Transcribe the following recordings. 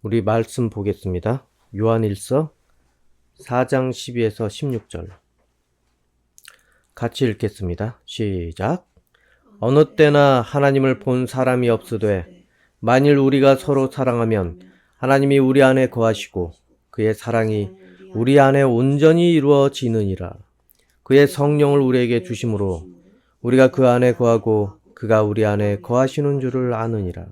우리 말씀 보겠습니다. 요한일서 4장 12에서 16절 같이 읽겠습니다. 시작. 어느 때나 하나님을 본 사람이 없으되 만일 우리가 서로 사랑하면 하나님이 우리 안에 거하시고 그의 사랑이 우리 안에 온전히 이루어지느니라. 그의 성령을 우리에게 주심으로 우리가 그 안에 거하고 그가 우리 안에 거하시는 줄을 아느니라.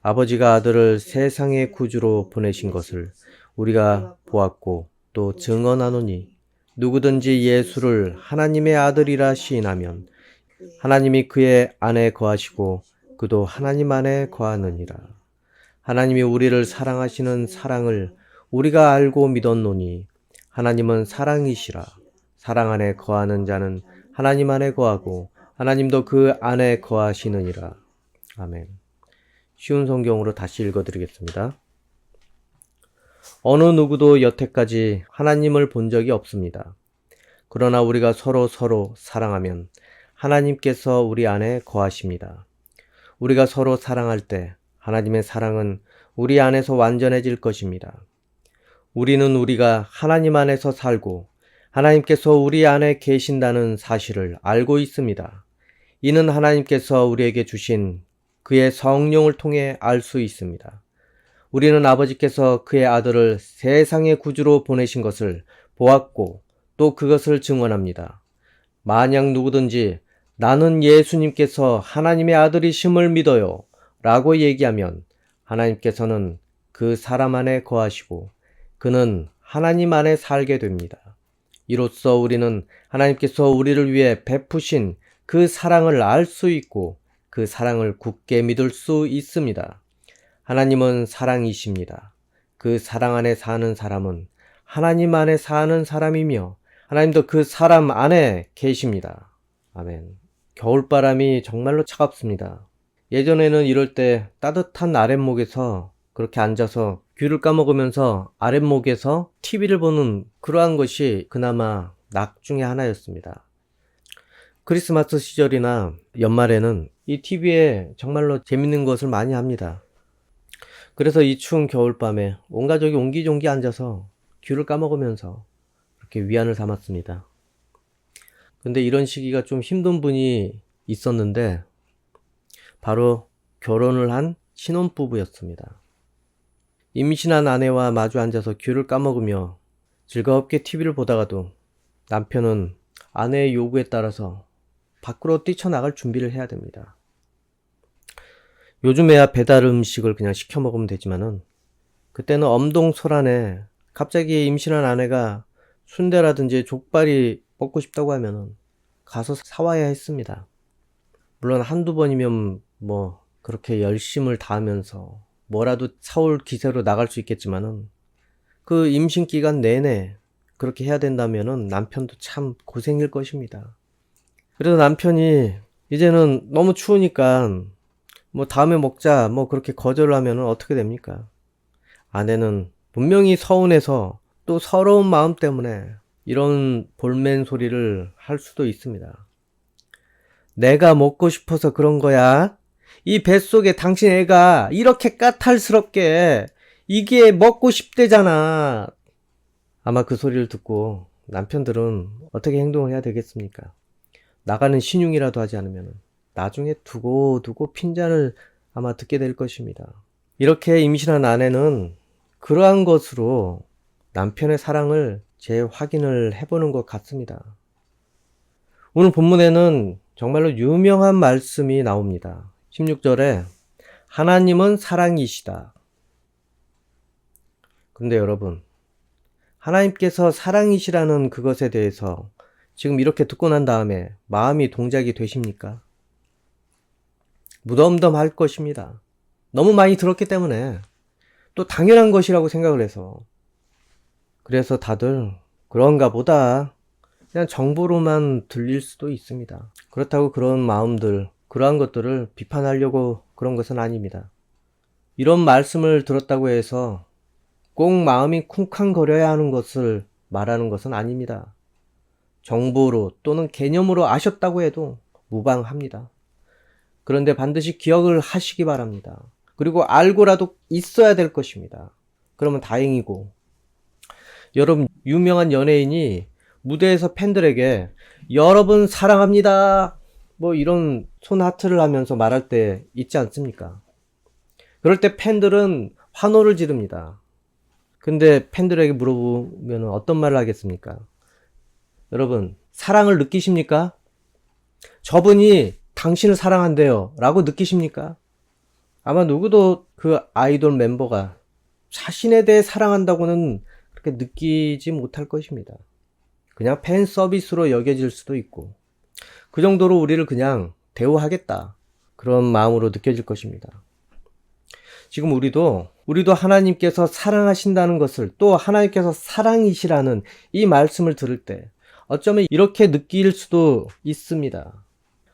아버지가 아들을 세상의 구주로 보내신 것을 우리가 보았고 또 증언하노니 누구든지 예수를 하나님의 아들이라 시인하면 하나님이 그의 안에 거하시고 그도 하나님 안에 거하느니라. 하나님이 우리를 사랑하시는 사랑을 우리가 알고 믿었노니 하나님은 사랑이시라. 사랑 안에 거하는 자는 하나님 안에 거하고 하나님도 그 안에 거하시느니라. 아멘. 쉬운 성경으로 다시 읽어드리겠습니다. 어느 누구도 여태까지 하나님을 본 적이 없습니다. 그러나 우리가 서로 사랑하면 하나님께서 우리 안에 거하십니다. 우리가 서로 사랑할 때 하나님의 사랑은 우리 안에서 완전해질 것입니다. 우리는 우리가 하나님 안에서 살고 하나님께서 우리 안에 계신다는 사실을 알고 있습니다. 이는 하나님께서 우리에게 주신 그의 성령을 통해 알 수 있습니다. 우리는 아버지께서 그의 아들을 세상의 구주로 보내신 것을 보았고 또 그것을 증언합니다. 만약 누구든지 나는 예수님께서 하나님의 아들이심을 믿어요 라고 얘기하면 하나님께서는 그 사람 안에 거하시고 그는 하나님 안에 살게 됩니다. 이로써 우리는 하나님께서 우리를 위해 베푸신 그 사랑을 알 수 있고 그 사랑을 굳게 믿을 수 있습니다. 하나님은 사랑이십니다. 그 사랑 안에 사는 사람은 하나님 안에 사는 사람이며 하나님도 그 사람 안에 계십니다. 아멘. 겨울바람이 정말로 차갑습니다. 예전에는 이럴 때 따뜻한 아랫목에서 그렇게 앉아서 귤을 까먹으면서 아랫목에서 TV를 보는 그러한 것이 그나마 낙 중에 하나였습니다. 크리스마스 시절이나 연말에는 이 TV에 정말로 재밌는 것을 많이 합니다. 그래서 이 추운 겨울밤에 온 가족이 옹기종기 앉아서 귤을 까먹으면서 그렇게 위안을 삼았습니다. 근데 이런 시기가 좀 힘든 분이 있었는데 바로 결혼을 한 신혼부부였습니다. 임신한 아내와 마주 앉아서 귤을 까먹으며 즐겁게 TV를 보다가도 남편은 아내의 요구에 따라서 밖으로 뛰쳐나갈 준비를 해야 됩니다. 요즘에야 배달 음식을 그냥 시켜 먹으면 되지만은 그때는 엄동설안에 갑자기 임신한 아내가 순대라든지 족발이 먹고 싶다고 하면은 가서 사와야 했습니다. 물론 한두 번이면 뭐 그렇게 열심을 다하면서 뭐라도 사올 기세로 나갈 수 있겠지만은 그 임신 기간 내내 그렇게 해야 된다면은 남편도 참 고생일 것입니다. 그래서 남편이 이제는 너무 추우니까 뭐 다음에 먹자 뭐 그렇게 거절을 하면 어떻게 됩니까? 아내는 분명히 서운해서 또 서러운 마음 때문에 이런 볼멘 소리를 할 수도 있습니다. 내가 먹고 싶어서 그런 거야. 이 뱃속에 당신 애가 이렇게 까탈스럽게 이게 먹고 싶대잖아. 아마 그 소리를 듣고 남편들은 어떻게 행동을 해야 되겠습니까? 나가는 신용이라도 하지 않으면 나중에 두고두고 핀잔을 아마 듣게 될 것입니다. 이렇게 임신한 아내는 그러한 것으로 남편의 사랑을 재확인을 해보는 것 같습니다. 오늘 본문에는 정말로 유명한 말씀이 나옵니다. 16절에 하나님은 사랑이시다. 그런데 여러분, 하나님께서 사랑이시라는 그것에 대해서 지금 이렇게 듣고 난 다음에 마음이 동작이 되십니까? 무덤덤할 것입니다. 너무 많이 들었기 때문에 또 당연한 것이라고 생각을 해서 그래서 다들 그런가 보다 그냥 정보로만 들릴 수도 있습니다. 그렇다고 그런 마음들, 그러한 것들을 비판하려고 그런 것은 아닙니다. 이런 말씀을 들었다고 해서 꼭 마음이 쿵쾅거려야 하는 것을 말하는 것은 아닙니다. 정보로 또는 개념으로 아셨다고 해도 무방합니다. 그런데 반드시 기억을 하시기 바랍니다. 그리고 알고라도 있어야 될 것입니다. 그러면 다행이고. 여러분, 유명한 연예인이 무대에서 팬들에게 여러분 사랑합니다, 뭐 이런 손 하트를 하면서 말할 때 있지 않습니까? 그럴 때 팬들은 환호를 지릅니다. 근데 팬들에게 물어보면 어떤 말을 하겠습니까? 여러분, 사랑을 느끼십니까? 저분이 당신을 사랑한대요 라고 느끼십니까? 아마 누구도 그 아이돌 멤버가 자신에 대해 사랑한다고는 그렇게 느끼지 못할 것입니다. 그냥 팬 서비스로 여겨질 수도 있고, 그 정도로 우리를 그냥 대우하겠다, 그런 마음으로 느껴질 것입니다. 지금 우리도 하나님께서 사랑하신다는 것을, 또 하나님께서 사랑이시라는 이 말씀을 들을 때 어쩌면 이렇게 느낄 수도 있습니다.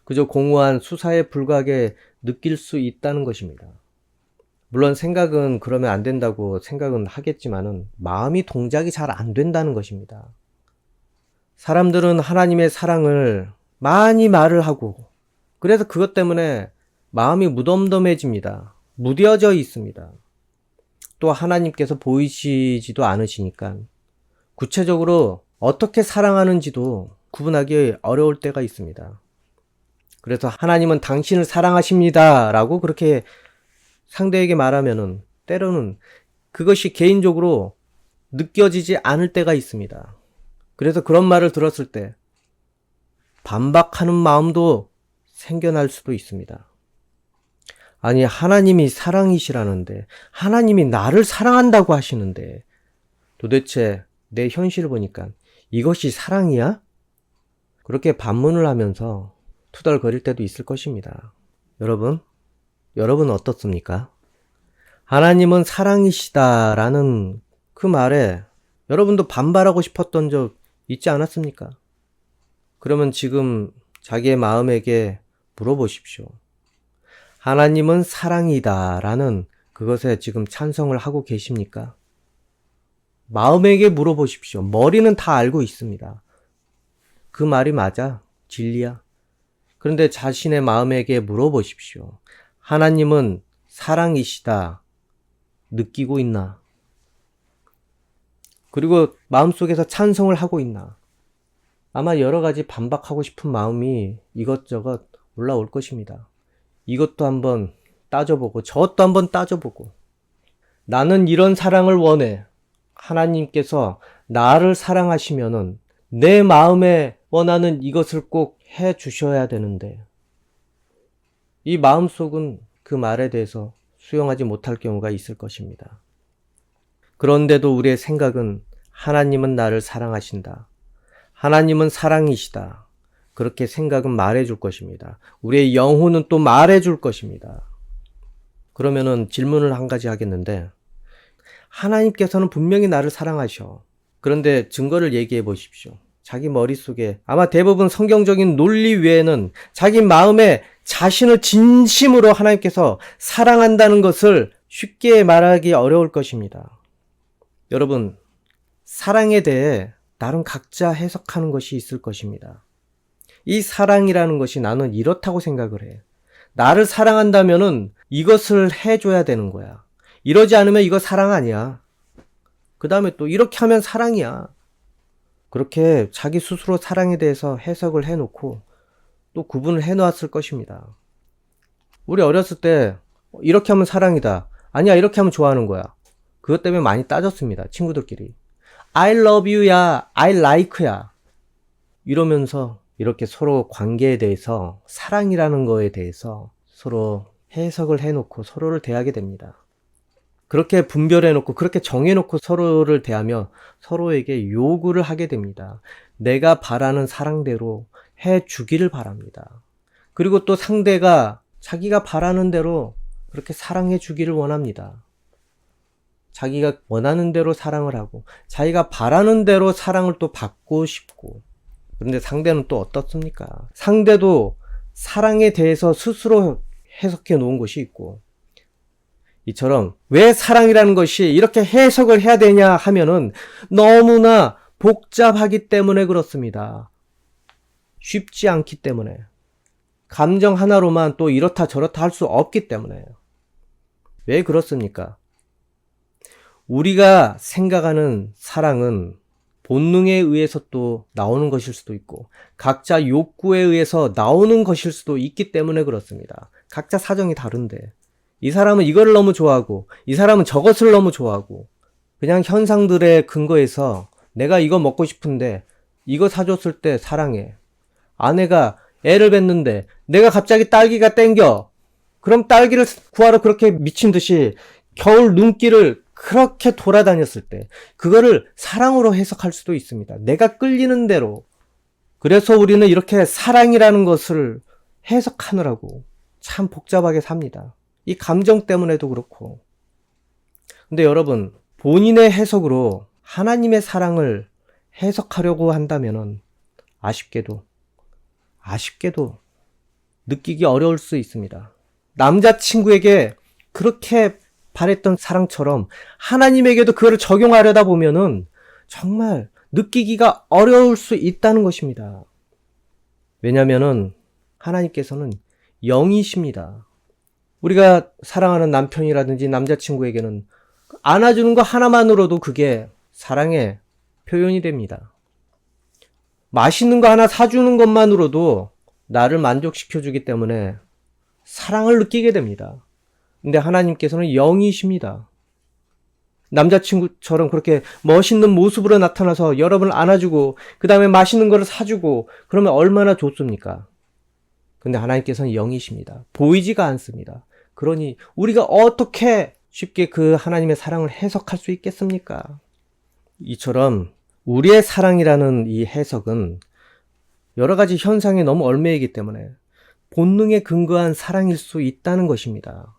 그저 공허한 수사에 불과하게 느낄 수 있다는 것입니다. 물론 생각은 그러면 안 된다고 생각은 하겠지만은 마음이 동작이 잘 안 된다는 것입니다. 사람들은 하나님의 사랑을 많이 말을 하고, 그래서 그것 때문에 마음이 무덤덤해집니다. 무뎌져 있습니다. 또 하나님께서 보이시지도 않으시니까 구체적으로 어떻게 사랑하는지도 구분하기 어려울 때가 있습니다. 그래서 하나님은 당신을 사랑하십니다 라고 그렇게 상대에게 말하면은 때로는 그것이 개인적으로 느껴지지 않을 때가 있습니다. 그래서 그런 말을 들었을 때 반박하는 마음도 생겨날 수도 있습니다. 아니, 하나님이 사랑이시라는데, 하나님이 나를 사랑한다고 하시는데 도대체 내 현실을 보니까 이것이 사랑이야? 그렇게 반문을 하면서 투덜거릴 때도 있을 것입니다. 여러분 어떻습니까? 하나님은 사랑이시다라는 그 말에 여러분도 반발하고 싶었던 적 있지 않았습니까? 그러면 지금 자기의 마음에게 물어보십시오. 하나님은 사랑이다라는 그것에 지금 찬성을 하고 계십니까? 마음에게 물어보십시오. 머리는 다 알고 있습니다. 그 말이 맞아? 진리야? 그런데 자신의 마음에게 물어보십시오. 하나님은 사랑이시다 느끼고 있나? 그리고 마음속에서 찬성을 하고 있나? 아마 여러 가지 반박하고 싶은 마음이 이것저것 올라올 것입니다. 이것도 한번 따져보고 저것도 한번 따져보고, 나는 이런 사랑을 원해. 하나님께서 나를 사랑하시면은 내 마음에 원하는 이것을 꼭 해 주셔야 되는데, 이 마음속은 그 말에 대해서 수용하지 못할 경우가 있을 것입니다. 그런데도 우리의 생각은 하나님은 나를 사랑하신다, 하나님은 사랑이시다, 그렇게 생각은 말해줄 것입니다. 우리의 영혼은 또 말해줄 것입니다. 그러면은 질문을 한 가지 하겠는데, 하나님께서는 분명히 나를 사랑하셔. 그런데 증거를 얘기해 보십시오. 자기 머릿속에 아마 대부분 성경적인 논리 외에는 자기 마음에 자신을 진심으로 하나님께서 사랑한다는 것을 쉽게 말하기 어려울 것입니다. 여러분, 사랑에 대해 나름 각자 해석하는 것이 있을 것입니다. 이 사랑이라는 것이 나는 이렇다고 생각을 해. 나를 사랑한다면은 이것을 해줘야 되는 거야. 이러지 않으면 이거 사랑 아니야. 그 다음에 또 이렇게 하면 사랑이야. 그렇게 자기 스스로 사랑에 대해서 해석을 해놓고 또 구분을 해놓았을 것입니다. 우리 어렸을 때 이렇게 하면 사랑이다, 아니야 이렇게 하면 좋아하는 거야, 그것 때문에 많이 따졌습니다. 친구들끼리 I love you야, I like야 이러면서 이렇게 서로 관계에 대해서, 사랑이라는 거에 대해서 서로 해석을 해놓고 서로를 대하게 됩니다. 그렇게 분별해놓고 그렇게 정해놓고 서로를 대하며 서로에게 요구를 하게 됩니다. 내가 바라는 사랑대로 해주기를 바랍니다. 그리고 또 상대가 자기가 바라는 대로 그렇게 사랑해 주기를 원합니다. 자기가 원하는 대로 사랑을 하고 자기가 바라는 대로 사랑을 또 받고 싶고. 그런데 상대는 또 어떻습니까? 상대도 사랑에 대해서 스스로 해석해 놓은 것이 있고, 이처럼 왜 사랑이라는 것이 이렇게 해석을 해야 되냐 하면은 너무나 복잡하기 때문에 그렇습니다. 쉽지 않기 때문에. 감정 하나로만 또 이렇다 저렇다 할 수 없기 때문에. 왜 그렇습니까? 우리가 생각하는 사랑은 본능에 의해서 또 나오는 것일 수도 있고 각자 욕구에 의해서 나오는 것일 수도 있기 때문에 그렇습니다. 각자 사정이 다른데 이 사람은 이거를 너무 좋아하고 이 사람은 저것을 너무 좋아하고 그냥 현상들의 근거에서 내가 이거 먹고 싶은데 이거 사줬을 때 사랑해. 아내가 애를 뱄는데 내가 갑자기 딸기가 땡겨. 그럼 딸기를 구하러 그렇게 미친 듯이 겨울 눈길을 그렇게 돌아다녔을 때 그거를 사랑으로 해석할 수도 있습니다. 내가 끌리는 대로. 그래서 우리는 이렇게 사랑이라는 것을 해석하느라고 참 복잡하게 삽니다. 이 감정 때문에도 그렇고. 근데 여러분, 본인의 해석으로 하나님의 사랑을 해석하려고 한다면은 아쉽게도 느끼기 어려울 수 있습니다. 남자친구에게 그렇게 바랬던 사랑처럼 하나님에게도 그거를 적용하려다 보면은 정말 느끼기가 어려울 수 있다는 것입니다. 왜냐면은 하나님께서는 영이십니다. 우리가 사랑하는 남편이라든지 남자친구에게는 안아주는 거 하나만으로도 그게 사랑의 표현이 됩니다. 맛있는 거 하나 사주는 것만으로도 나를 만족시켜주기 때문에 사랑을 느끼게 됩니다. 근데 하나님께서는 영이십니다. 남자친구처럼 그렇게 멋있는 모습으로 나타나서 여러분을 안아주고 그 다음에 맛있는 거를 사주고 그러면 얼마나 좋습니까? 근데 하나님께서는 영이십니다. 보이지가 않습니다. 그러니 우리가 어떻게 쉽게 그 하나님의 사랑을 해석할 수 있겠습니까? 이처럼 우리의 사랑이라는 이 해석은 여러 가지 현상에 너무 얽매이기 때문에 본능에 근거한 사랑일 수 있다는 것입니다.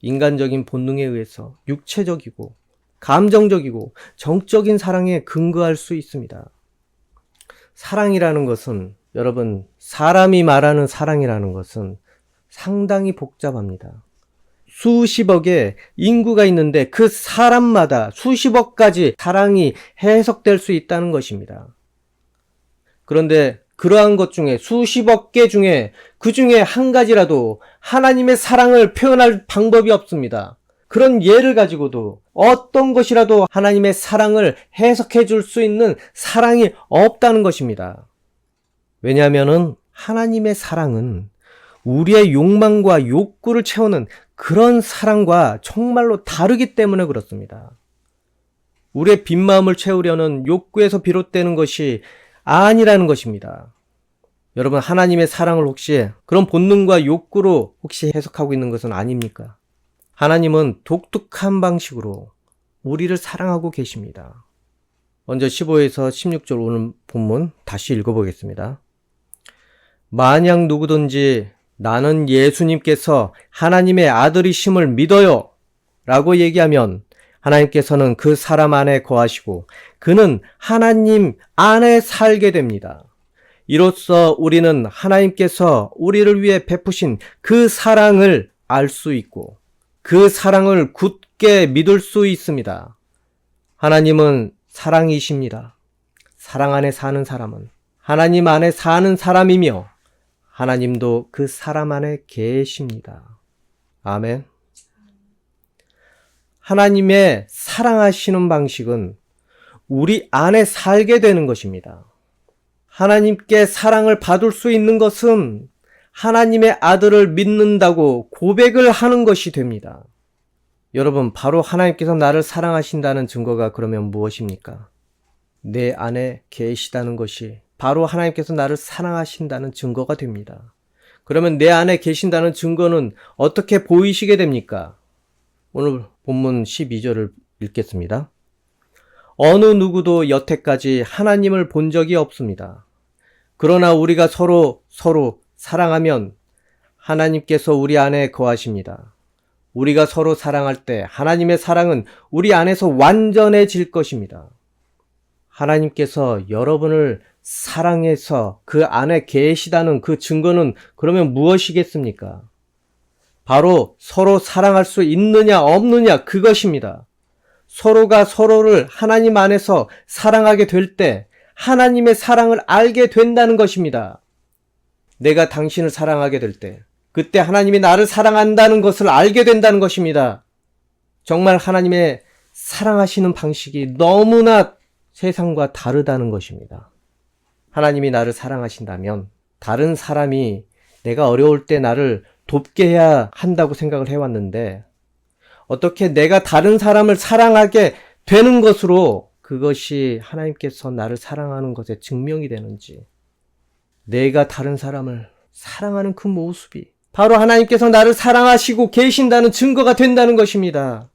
인간적인 본능에 의해서 육체적이고 감정적이고 정적인 사랑에 근거할 수 있습니다. 사랑이라는 것은 여러분, 사람이 말하는 사랑이라는 것은 상당히 복잡합니다. 수십억의 인구가 있는데 그 사람마다 수십억 가지 사랑이 해석될 수 있다는 것입니다. 그런데 그러한 것 중에 수십억 개 중에 그 중에 한 가지라도 하나님의 사랑을 표현할 방법이 없습니다. 그런 예를 가지고도 어떤 것이라도 하나님의 사랑을 해석해 줄 수 있는 사랑이 없다는 것입니다. 왜냐하면은 하나님의 사랑은 우리의 욕망과 욕구를 채우는 그런 사랑과 정말로 다르기 때문에 그렇습니다. 우리의 빈 마음을 채우려는 욕구에서 비롯되는 것이 아니라는 것입니다. 여러분, 하나님의 사랑을 혹시 그런 본능과 욕구로 혹시 해석하고 있는 것은 아닙니까? 하나님은 독특한 방식으로 우리를 사랑하고 계십니다. 먼저 15에서 16절 오늘 본문 다시 읽어보겠습니다. 만약 누구든지 나는 예수님께서 하나님의 아들이심을 믿어요 라고 얘기하면 하나님께서는 그 사람 안에 거하시고 그는 하나님 안에 살게 됩니다. 이로써 우리는 하나님께서 우리를 위해 베푸신 그 사랑을 알 수 있고 그 사랑을 굳게 믿을 수 있습니다. 하나님은 사랑이십니다. 사랑 안에 사는 사람은 하나님 안에 사는 사람이며 하나님도 그 사람 안에 계십니다. 아멘. 하나님의 사랑하시는 방식은 우리 안에 살게 되는 것입니다. 하나님께 사랑을 받을 수 있는 것은 하나님의 아들을 믿는다고 고백을 하는 것이 됩니다. 여러분, 바로 하나님께서 나를 사랑하신다는 증거가 그러면 무엇입니까? 내 안에 계시다는 것이 바로 하나님께서 나를 사랑하신다는 증거가 됩니다. 그러면 내 안에 계신다는 증거는 어떻게 보이시게 됩니까? 오늘 본문 12절을 읽겠습니다. 어느 누구도 여태까지 하나님을 본 적이 없습니다. 그러나 우리가 서로 사랑하면 하나님께서 우리 안에 거하십니다. 우리가 서로 사랑할 때 하나님의 사랑은 우리 안에서 완전해질 것입니다. 하나님께서 여러분을 사랑해서 그 안에 계시다는 그 증거는 그러면 무엇이겠습니까? 바로 서로 사랑할 수 있느냐 없느냐 그것입니다. 서로가 서로를 하나님 안에서 사랑하게 될 때 하나님의 사랑을 알게 된다는 것입니다. 내가 당신을 사랑하게 될 때 그때 하나님이 나를 사랑한다는 것을 알게 된다는 것입니다. 정말 하나님의 사랑하시는 방식이 너무나 세상과 다르다는 것입니다. 하나님이 나를 사랑하신다면 다른 사람이 내가 어려울 때 나를 돕게 해야 한다고 생각을 해왔는데 어떻게 내가 다른 사람을 사랑하게 되는 것으로 그것이 하나님께서 나를 사랑하는 것의 증명이 되는지, 내가 다른 사람을 사랑하는 그 모습이 바로 하나님께서 나를 사랑하시고 계신다는 증거가 된다는 것입니다.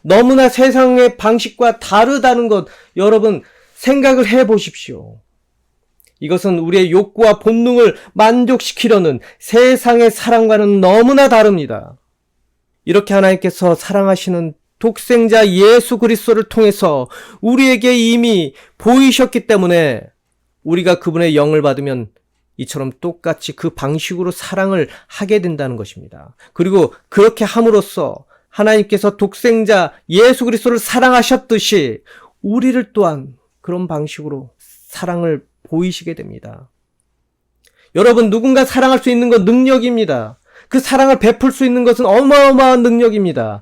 너무나 세상의 방식과 다르다는 것 여러분 생각을 해보십시오. 이것은 우리의 욕구와 본능을 만족시키려는 세상의 사랑과는 너무나 다릅니다. 이렇게 하나님께서 사랑하시는 독생자 예수 그리스도를 통해서 우리에게 이미 보이셨기 때문에 우리가 그분의 영을 받으면 이처럼 똑같이 그 방식으로 사랑을 하게 된다는 것입니다. 그리고 그렇게 함으로써 하나님께서 독생자 예수 그리스도를 사랑하셨듯이 우리를 또한 그런 방식으로 사랑을 보이시게 됩니다. 여러분, 누군가 사랑할 수 있는 건 능력입니다. 그 사랑을 베풀 수 있는 것은 어마어마한 능력입니다.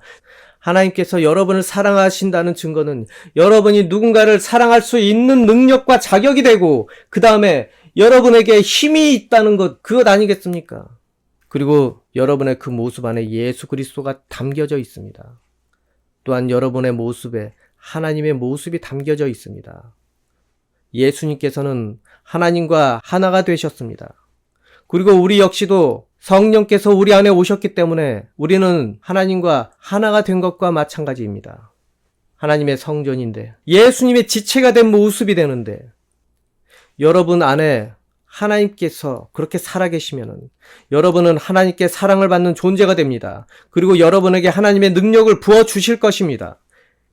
하나님께서 여러분을 사랑하신다는 증거는 여러분이 누군가를 사랑할 수 있는 능력과 자격이 되고 그 다음에 여러분에게 힘이 있다는 그것 아니겠습니까? 그리고 여러분의 그 모습 안에 예수 그리스도가 담겨져 있습니다. 또한 여러분의 모습에 하나님의 모습이 담겨져 있습니다. 예수님께서는 하나님과 하나가 되셨습니다. 그리고 우리 역시도 성령께서 우리 안에 오셨기 때문에 우리는 하나님과 하나가 된 것과 마찬가지입니다. 하나님의 성전인데 예수님의 지체가 된 모습이 되는데 여러분 안에 하나님께서 그렇게 살아계시면은 여러분은 하나님께 사랑을 받는 존재가 됩니다. 그리고 여러분에게 하나님의 능력을 부어주실 것입니다.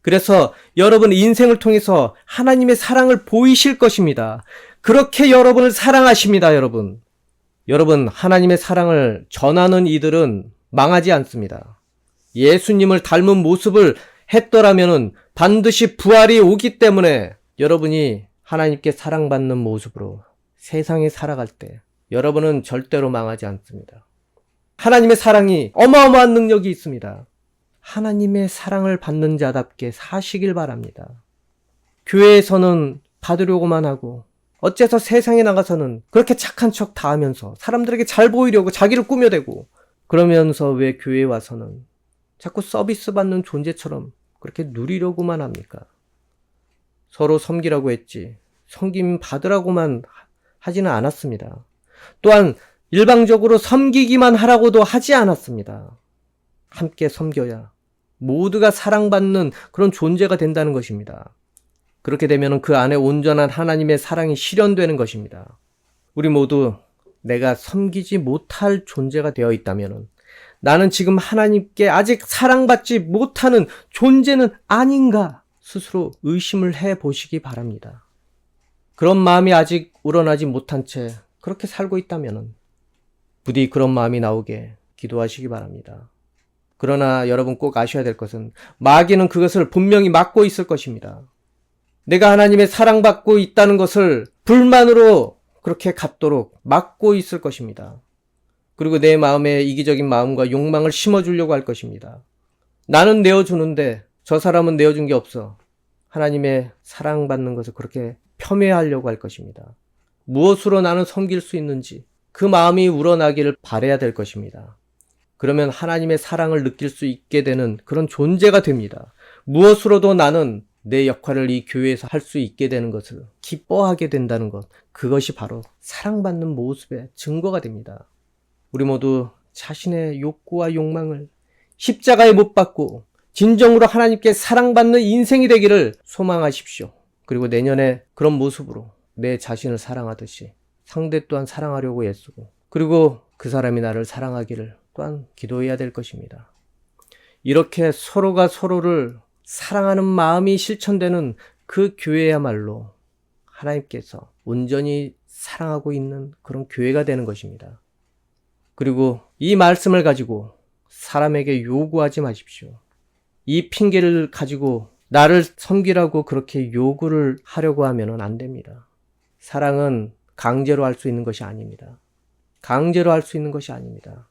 그래서 여러분 인생을 통해서 하나님의 사랑을 보이실 것입니다. 그렇게 여러분을 사랑하십니다, 여러분. 여러분, 하나님의 사랑을 전하는 이들은 망하지 않습니다. 예수님을 닮은 모습을 했더라면은 반드시 부활이 오기 때문에 여러분이 하나님께 사랑받는 모습으로 세상에 살아갈 때 여러분은 절대로 망하지 않습니다. 하나님의 사랑이 어마어마한 능력이 있습니다. 하나님의 사랑을 받는 자답게 사시길 바랍니다. 교회에서는 받으려고만 하고 어째서 세상에 나가서는 그렇게 착한 척 다 하면서 사람들에게 잘 보이려고 자기를 꾸며대고 그러면서 왜 교회에 와서는 자꾸 서비스 받는 존재처럼 그렇게 누리려고만 합니까? 서로 섬기라고 했지 섬김 받으라고만 하지는 않았습니다. 또한 일방적으로 섬기기만 하라고도 하지 않았습니다. 함께 섬겨야 모두가 사랑받는 그런 존재가 된다는 것입니다. 그렇게 되면 그 안에 온전한 하나님의 사랑이 실현되는 것입니다. 우리 모두 내가 섬기지 못할 존재가 되어 있다면 나는 지금 하나님께 아직 사랑받지 못하는 존재는 아닌가 스스로 의심을 해보시기 바랍니다. 그런 마음이 아직 우러나지 못한 채 그렇게 살고 있다면 부디 그런 마음이 나오게 기도하시기 바랍니다. 그러나 여러분 꼭 아셔야 될 것은 마귀는 그것을 분명히 막고 있을 것입니다. 내가 하나님의 사랑받고 있다는 것을 불만으로 그렇게 갖도록 막고 있을 것입니다. 그리고 내 마음에 이기적인 마음과 욕망을 심어주려고 할 것입니다. 나는 내어주는데 저 사람은 내어준 게 없어. 하나님의 사랑받는 것을 그렇게 폄훼하려고 할 것입니다. 무엇으로 나는 섬길 수 있는지 그 마음이 우러나기를 바라야 될 것입니다. 그러면 하나님의 사랑을 느낄 수 있게 되는 그런 존재가 됩니다. 무엇으로도 나는 내 역할을 이 교회에서 할 수 있게 되는 것을 기뻐하게 된다는 것, 그것이 바로 사랑받는 모습의 증거가 됩니다. 우리 모두 자신의 욕구와 욕망을 십자가에 못 박고 진정으로 하나님께 사랑받는 인생이 되기를 소망하십시오. 그리고 내년에 그런 모습으로 내 자신을 사랑하듯이 상대 또한 사랑하려고 애쓰고 그리고 그 사람이 나를 사랑하기를 또한 기도해야 될 것입니다. 이렇게 서로가 서로를 사랑하는 마음이 실천되는 그 교회야말로 하나님께서 온전히 사랑하고 있는 그런 교회가 되는 것입니다. 그리고 이 말씀을 가지고 사람에게 요구하지 마십시오. 이 핑계를 가지고 나를 섬기라고 그렇게 요구를 하려고 하면 안 됩니다. 사랑은 강제로 할 수 있는 것이 아닙니다. 강제로 할 수 있는 것이 아닙니다.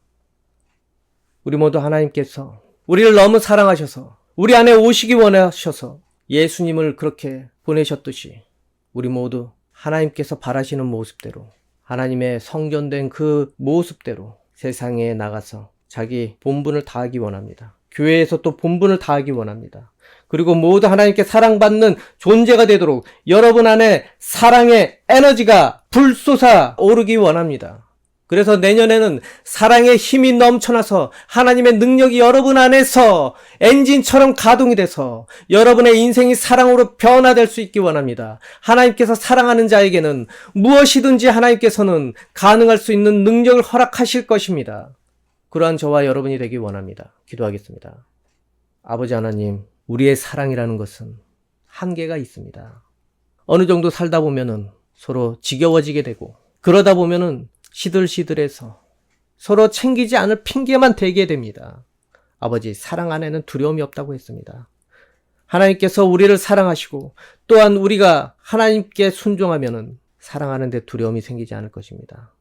우리 모두 하나님께서 우리를 너무 사랑하셔서 우리 안에 오시기 원하셔서 예수님을 그렇게 보내셨듯이 우리 모두 하나님께서 바라시는 모습대로 하나님의 성전된 그 모습대로 세상에 나가서 자기 본분을 다하기 원합니다. 교회에서 또 본분을 다하기 원합니다. 그리고 모두 하나님께 사랑받는 존재가 되도록 여러분 안에 사랑의 에너지가 불솟아 오르기 원합니다. 그래서 내년에는 사랑의 힘이 넘쳐나서 하나님의 능력이 여러분 안에서 엔진처럼 가동이 돼서 여러분의 인생이 사랑으로 변화될 수 있기 원합니다. 하나님께서 사랑하는 자에게는 무엇이든지 하나님께서는 가능할 수 있는 능력을 허락하실 것입니다. 그러한 저와 여러분이 되기 원합니다. 기도하겠습니다. 아버지 하나님, 우리의 사랑이라는 것은 한계가 있습니다. 어느 정도 살다 보면은 서로 지겨워지게 되고 그러다 보면은 시들시들해서 서로 챙기지 않을 핑계만 대게 됩니다. 아버지, 사랑 안에는 두려움이 없다고 했습니다. 하나님께서 우리를 사랑하시고 또한 우리가 하나님께 순종하면은 사랑하는 데 두려움이 생기지 않을 것입니다.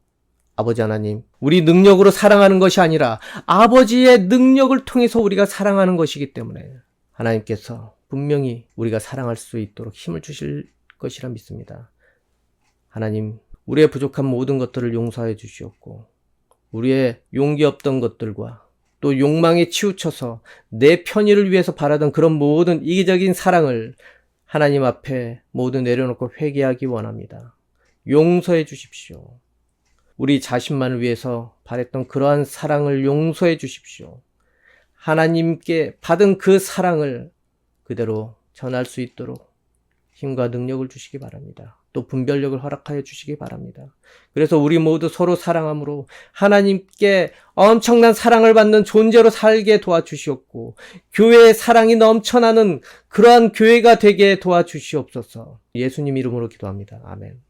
아버지 하나님, 우리 능력으로 사랑하는 것이 아니라 아버지의 능력을 통해서 우리가 사랑하는 것이기 때문에 하나님께서 분명히 우리가 사랑할 수 있도록 힘을 주실 것이라 믿습니다. 하나님, 우리의 부족한 모든 것들을 용서해 주시옵고 우리의 용기 없던 것들과 또 욕망에 치우쳐서 내 편의를 위해서 바라던 그런 모든 이기적인 사랑을 하나님 앞에 모두 내려놓고 회개하기 원합니다. 용서해 주십시오. 우리 자신만을 위해서 바랬던 그러한 사랑을 용서해 주십시오. 하나님께 받은 그 사랑을 그대로 전할 수 있도록 힘과 능력을 주시기 바랍니다. 또 분별력을 허락하여 주시기 바랍니다. 그래서 우리 모두 서로 사랑함으로 하나님께 엄청난 사랑을 받는 존재로 살게 도와주시옵고 교회의 사랑이 넘쳐나는 그러한 교회가 되게 도와주시옵소서. 예수님 이름으로 기도합니다. 아멘.